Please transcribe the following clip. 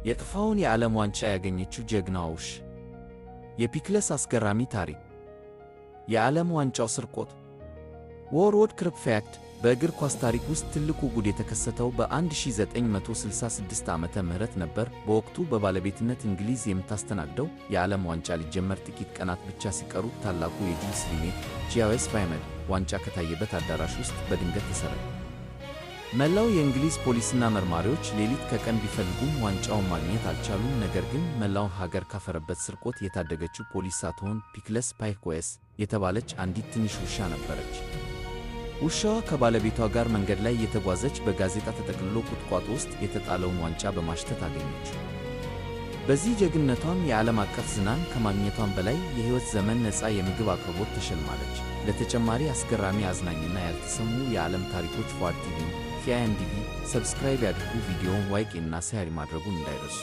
የጠፋውን የዓለም ዋንጫ ያገኘችው ጀግናዋ ውሽ። የፒክለስ አስገራሚ ታሪክ። የዓለም ዋንጫው ስርቆት። ወርልድ ክረፕ ፋክት። በእግር ኳስ ታሪክ ውስጥ ትልቁ ጉድ የተከሰተው በ1966 ዓመተ ምህረት ነበር። በወቅቱ በባለቤትነት እንግሊዝ የምታስተናግደው የዓለም ዋንጫ ሊጀመር ጥቂት ቀናት ብቻ ሲቀሩት ታላቁ የጁልስ ሪሜት ጂያዌስ ፋይመድ ዋንጫ ከታየበት አዳራሽ ውስጥ በድንገት ተሰረቀ። መላው የእንግሊዝ ፖሊስና መርማሪዎች ሌሊት ከቀን ቢፈልጉም ዋንጫውን ማግኘት አልቻሉም። ነገር ግን መላው ሀገር ካፈረበት ስርቆት የታደገችው ፖሊስ ሳትሆን ፒክለስ ፓይኮስ የተባለች አንዲት ትንሽ ውሻ ነበረች። ውሻዋ ከባለቤቷ ጋር መንገድ ላይ የተጓዘች በጋዜጣ ተጠቅልሎ ቁጥቋጦ ውስጥ የተጣለውን ዋንጫ በማሽተት አገኘችው። በዚህ ጀግንነቷም የዓለም አቀፍ ዝናን ከማግኘቷም በላይ የሕይወት ዘመን ነፃ የምግብ አቅርቦት ተሸልማለች። ለተጨማሪ አስገራሚ አዝናኝና ያልተሰሙ የዓለም ታሪኮች ፏድ ቲቪን ሰብስክራይብ ያድርጉ። ቪዲዮውን ላይክ እና ሼር ማድረጉን እንዳይረሱ።